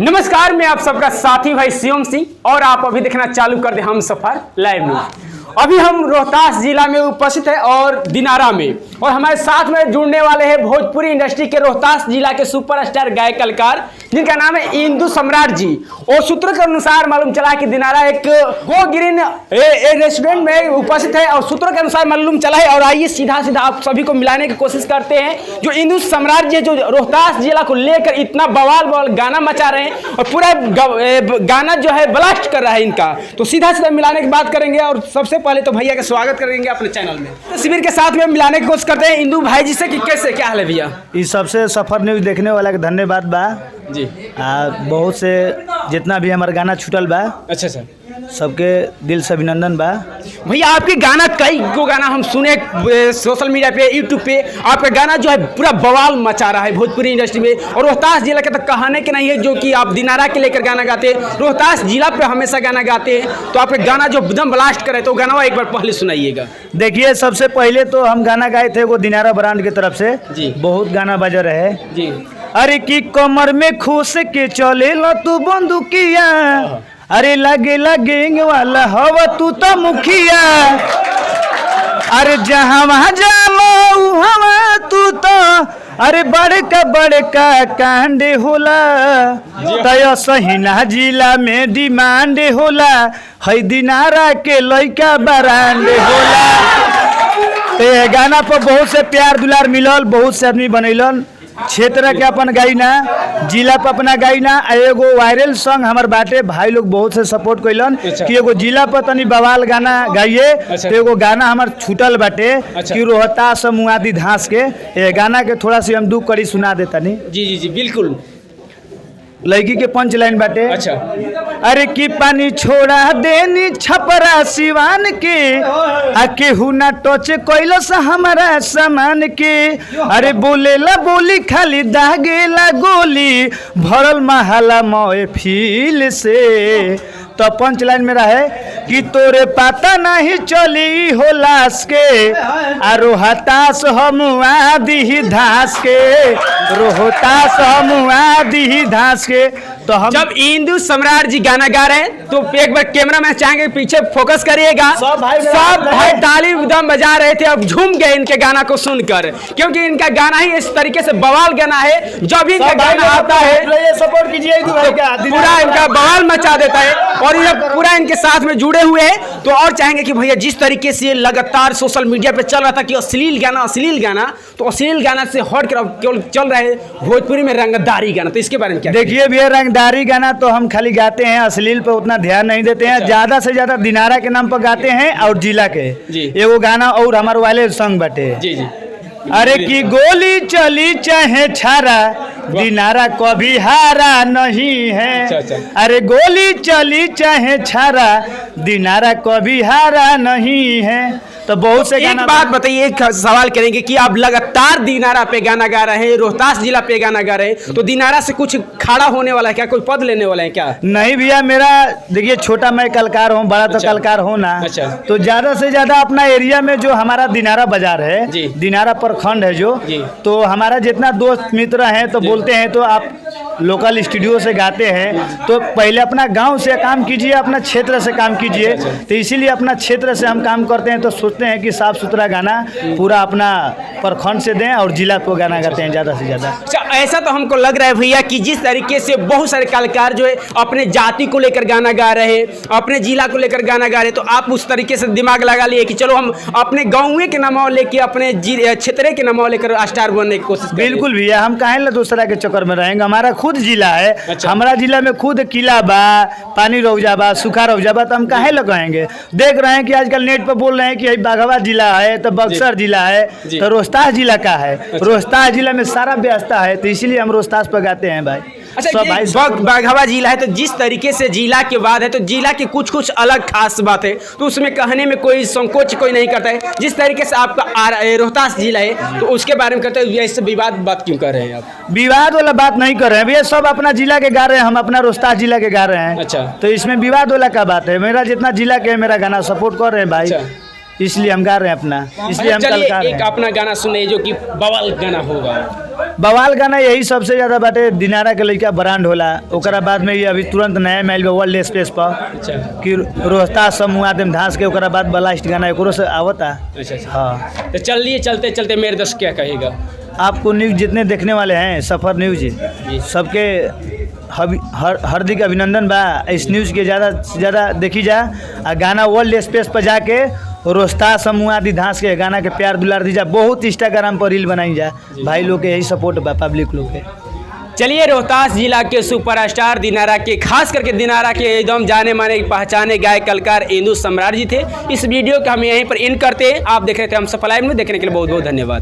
नमस्कार, मैं आप सबका साथी भाई शिवम सिंह और आप अभी देखना चालू कर दे हम सफर लाइव न्यूज। अभी हम रोहतास जिला में उपस्थित है और दिनारा में, और हमारे साथ में जुड़ने वाले हैं भोजपुरी इंडस्ट्री के रोहतास जिला के सुपरस्टार गायक कलाकार जिनका नाम है इंदु सम्राट जी। और सूत्रों के अनुसार मालूम चला कि दिनारा एक गो ग्रीन रेस्टोरेंट में उपस्थित है, और सूत्रों के अनुसार मालूम चला है। और आइए सीधा सीधा आप सभी को मिलाने की कोशिश करते हैं जो इंदु सम्राट जी जो रोहतास जिला को लेकर इतना बवाल गाना मचा रहे हैं और पूरा गाना जो है ब्लास्ट कर रहा है इनका। तो सीधा सीधा मिलाने की बात करेंगे और सबसे पहले तो भैया का स्वागत करेंगे अपने चैनल में। तो शिविर के साथ में मिलाने की कोशिश करते हैं इंदु भाई जी से कि कैसे क्या हाल है भैया। इस सबसे सफर न्यूज देखने वाला के धन्यवाद बा जी। बहुत से जितना भी हमारा गाना छूटल बा, अच्छा सर, सबके दिल से अभिनंदन बा। भैया आपके गाना कई गो गाना हम सुने सोशल मीडिया पे यूट्यूब पे, आपका गाना जो है पूरा बवाल मचा रहा है भोजपुरी इंडस्ट्री में। और रोहतास जिला के तो कहने के नहीं है जो कि आप दिनारा के लेकर गाना गाते हैं, रोहतास जिला पे हमेशा गाना गाते हैं। तो आपके गाना जो एकदम ब्लास्ट करे तो गाना एक बार पहले सुनाइएगा। देखिए, सबसे पहले तो हम गाना गाए थे वो दिनारा ब्रांड की तरफ से जी। बहुत गाना बज रहे जी। अरे की कमर में खोस के चले ला तू बंदूकिया, अरे लगे लगेंगे वाला हवा तू तो मुखिया, अरे जहाँ वहाँ जालो हवा तू तो, अरे बड़का कांड होला तय सहीना जिला में डिमांड होला, है दिनारा के लइका बरांड होला। ये गाना पर बहुत से प्यार दुलार मिलल, बहुत से आदमी बनैलन, क्षेत्र के अपन गाइना, जिला पर अपना गाइना। एगो वायरल सॉन्ग हमार बाटे, भाई लोग बहुत से सपोर्ट कैलन कि एगो जिला पर तनी बवाल गाना गाइए। तो एगो गाना हमार छूटल बाटे कि रोहतास मुआदी धास के, ये गाना के थोड़ा सी हम 2 कड़ी सुना देता नहीं। जी जी जी बिल्कुल। लड़की के पंच लाइन बाटे। अच्छा। अरे की पानी छोड़ा देनी छपरा सिवान के, आ केहू ना टच कैलस हमारा सामान के, अरे बोलेला बोली खाली दागेला गोली, भरल महला महफिल से। तो पंच लाइन में रहे कि तोरे पता नहीं चली हो लाश के, आ रोहतास हम आदि धास के, रोहतास हम आदि धास के। तो हम जब इंदु सम्राट जी गाना गा रहे हैं तो एक बार कैमरा मैन चाहेंगे पीछे फोकस करिएगा। सब भाई ताली एकदम बजा रहे थे, अब झूम गए इनके गाना को सुनकर, क्योंकि इनका गाना ही इस तरीके से बवाल गाना है। जब भी इनका गाना आता है सपोर्ट कीजिए तो पूरा इनका बवाल मचा देता है, और ये पूरा इनके साथ में जुड़े हुए हैं। तो और चाहेंगे कि भैया जिस तरीके से लगातार सोशल मीडिया पे चल रहा था कि अश्लील गाना, तो अश्लील गाना से हट कर केवल चल रहा है भोजपुरी में रंगदारी गाना। तो इसके बारे में क्या? देखिए भैया, रंगदारी गाना तो हम खाली गाते हैं, अश्लील पे उतना ध्यान नहीं देते हैं। ज्यादा से ज्यादा दिनारा के नाम पर गाते हैं और जिला के एगो गाना और हमारे वाले सॉन्ग बाटे। जी जी। अरे की गोली चली चाहे छारा, दिनारा कभी हारा नहीं है। अच्छा। अरे गोली चली चाहे छारा, दिनारा कभी हारा नहीं है। तो बहुत से एक बात बताइए, एक सवाल करेंगे कि आप लगातार दिनारा पे गाना गा रहे हैं, रोहतास जिला पे गाना गा रहे हैं, तो दिनारा से कुछ खड़ा होने वाला है क्या, कोई पद लेने वाला है क्या? नहीं भैया, मेरा देखिए छोटा मैं कलाकार हूँ, बड़ा तो कलाकार हूँ ना। अच्छा। तो ज्यादा से ज्यादा अपना एरिया में जो हमारा दिनारा बाजार है, दिनारा प्रखंड है जो, तो हमारा जितना दोस्त मित्र हैं तो बोलते हैं तो आप लोकल स्टूडियो से गाते हैं, तो पहले अपना गांव से काम कीजिए, अपना क्षेत्र से काम कीजिए। तो इसीलिए अपना क्षेत्र से हम काम करते हैं, तो सोचते हैं कि साफ सुथरा गाना पूरा अपना प्रखंड से दें और जिला को गाना गाते हैं ज़्यादा से ज़्यादा। ऐसा तो हमको लग रहा है भैया कि जिस तरीके से बहुत सारे कलाकार जो है अपने जाति को लेकर गाना गा रहे हैं, अपने जिला को लेकर गाना गा रहे हैं, तो आप उस तरीके से दिमाग लगा लिए कि चलो हम अपने गाँव के नाम लेके अपने क्षेत्र के नाम लेकर स्टार बनने की कोशिश। बिल्कुल भैया, हम काहे दूसरा के चक्कर में रहेंगे, हमारा खुद जिला है। अच्छा। हमारा जिला में खुद किला बा, पानी रौजा बा, सूखा रौजा बा, तो हम काहे लगाएंगे। देख रहे हैं कि आजकल नेट पर बोल रहे हैं कि बाघाबाद जिला है, तो बक्सर जिला है, तो रोहतास जिला का है। अच्छा। रोहतास जिला में सारा व्यवस्था है, तो इसीलिए हम रोहतास पर गाते हैं भाई। अच्छा, बाघाबाद जिला है तो जिस तरीके से जिला के बाद है तो जिला की कुछ अलग खास बात है, तो उसमें कहने में कोई संकोच कोई नहीं करता है। जिस तरीके से आपका रोहतास जिला है तो उसके बारे में करते हैं, ऐसे विवाद बात क्यों कर रहे हैं आप? विवाद वाला बात नहीं कर रहे हैं भैया, सब अपना जिला के गा रहे हैं, हम अपना रोहतास जिला के गा रहे हैं। अच्छा। तो इसमें विवाद वाला क्या बात है? मेरा जितना जिला के मेरा गाना सपोर्ट कर रहे हैं भाई। अच्छा। इसलिए हम गा रहे हैं अपना, इसलिए हम चलिए कल गा रहे एक हैं। अपना गाना सुने जो कि बवाल गाना होगा। बवाल गाना यही सबसे ज़्यादा बाटे, दिनारा के लड़का ब्रांड होला। ओकरा बाद में ये अभी तुरंत नया माइल वर्ल्ड स्पेस पर अच्छा कि रोहतास समूह आदम धांस के, ओकरा बाद ब्लास्ट गाना एकरो से आवता। अच्छा अच्छा। हाँ, तो चलिए चलते चलते मेरे दर्शक क्या कहेगा। आपको न्यूज़ जितने देखने वाले हैं सफ़र न्यूज़ सबके हार्दिक अभिनंदन बा। इस न्यूज़ के ज़्यादा से ज़्यादा देखी जा, आ गाना वर्ल्ड स्पेस पर जाके रोस्ता समूह आदि धांस के गाना के प्यार दुलार दी जा। बहुत इंस्टाग्राम पर रील बनाई जा, भाई लोग के यही सपोर्ट बा पब्लिक लोग के। चलिए रोहतास जिला के सुपरस्टार दिनारा के, खास करके दिनारा के एकदम जाने माने पहचाने गायक कलाकार इंदु सम्राट जी थे। इस वीडियो को हम यहीं पर इन करते हैं। आप देख रहे थे हम सफर लाइव में, देखने के लिए बहुत बहुत धन्यवाद।